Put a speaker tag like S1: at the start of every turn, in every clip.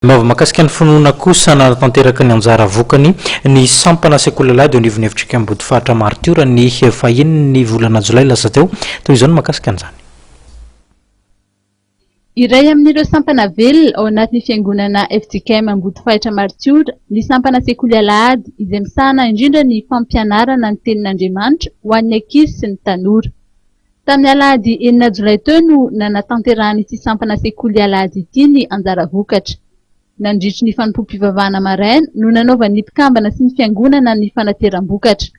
S1: Mava makasika ny finoana kosa na tanteraka ny anjara vokany ny sampana sekoly lahy dia anivon'ny hevitrika ambody fahatra martiora ny fahiny ny volana jolay lasa teo toy izao no makasika an'izany.
S2: Iray amin'ireo sampana velona ao anatin'ny fiangonana FJKM ambody fahatra martiora ny sampana sekoly alahady izay misahana indrindra ny fampianarana ny tenin'Andriamanitra ho an'ny ankizy sy ny tanora. Tamin'ny alahady 9 jolay teo no nanatanterahana ity sampana sekoly alahady ity ny anjara vokatra. Nandritry ny fanompoam-pivavahana maraina no nanaovan'ny mpikambana sy ny fiangonana ny fanateram-bokatra.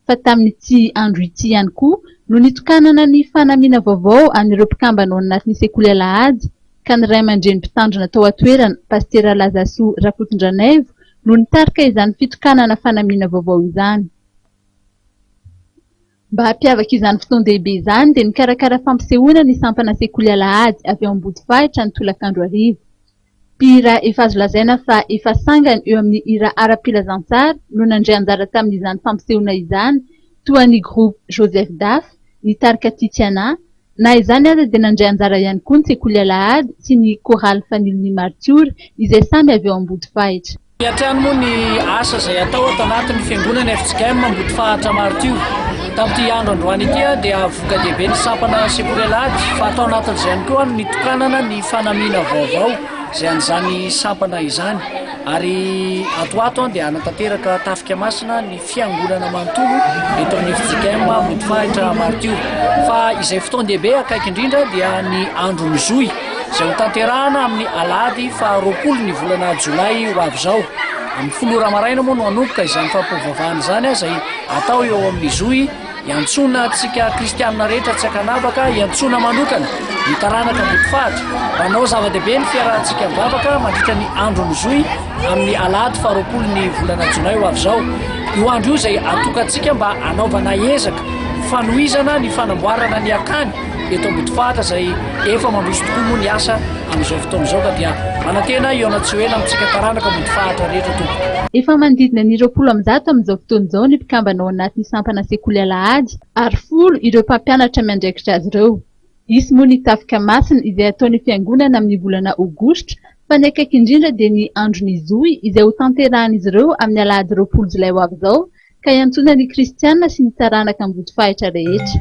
S2: Fa tamin'ity andro ity ihany koa no nitokanana ny fanamiana vaovao an'ireo mpikambana ao anatin'ny sekoly alahady ka ny ray aman-dreny mpitandrina tao atoerana Pastera Lazasoa Rakotondranaivo no nitarika izany fitokanana fanamiana vaovao izany. Mba hapiavaka izany fotoan-dehibe izany dia nikarakara fampisehoana ny sampana sekoly alahady avy ao ambody fahitra ny tolakandro hariva. Mpihira efa azo lazaina fa efa sangany eo amin'ny hira ara-pilazantsara no nandray anjara tamin'izany fampisehoana izany toa ny groupe Joseph Daf, ny tarika Titiana, na izany aza dia nandray anjara ihany koa ny sekoly alahady sy ny koraly fanilon'ny martiora izay samy avy ao ambody fahitra.
S3: Miatrano moa ny asa izay atao ato anatin'ny fiangonana FJKM ambody fahatra martiora. Tamin'ity andro androany ity dia voka lehibe ny sampana sekoly alahady fa atao anatin'izay ihany koa ny tokanana ny fanamiana vaovao izay an'izany sampana izany. Ary atoato dia anatanteraka tafika masina ny fiangonana manontolo eto amin'ny FJKM ambody fahatra martiora. Fa izay fotoan-dehibe akaiky indrindra dia ny andro ny zoy izay ho tanterahana amin'ny alahady fa 20 ny volana jolay ho avy izao. Amin'ny folora maraina moa no hanomboka izany fampivavahana izany izay atao eo amin'ny zoy iantsona antsika kristianina rehetra tsy akanavaka iantsona manokana ny taranaka ambody fahatra. Manao zava-dehibe ny fiarahantsika mivavaka mandritra ny andro ny zoy amin'ny alahady fa 20 ny volana jolay ho avy izao. Io andro io izay atokantsika mba anaovana ezaka fanohizana ny fanamboarana ny akany eto ambody fahatra izay efa mandroso tokoa moa ny asa amin'izao fotoana izao ka dia manantena eo anaty tsy ho ela amintsika taranaka ambody fahatra rehetra tompoko.
S2: Efa manodidina ny 20 amin'izao fotoana izao ny mpikambana ao anatin'ny sampana sekoly alahady ary 10 ireo mpampianatra miandraikitra azy ireo. Isy moa ny tafika masina izay ataon'ny fiangonana amin'ny volana aogositra fa ny akaiky indrindra dia ny andro ny zoy izay ho tanterahan'izy ireo amin'ny alahady 20 jolay ho avy izao ka iantsona ny kristianina sy ny taranaka ambody fahitra rehetra.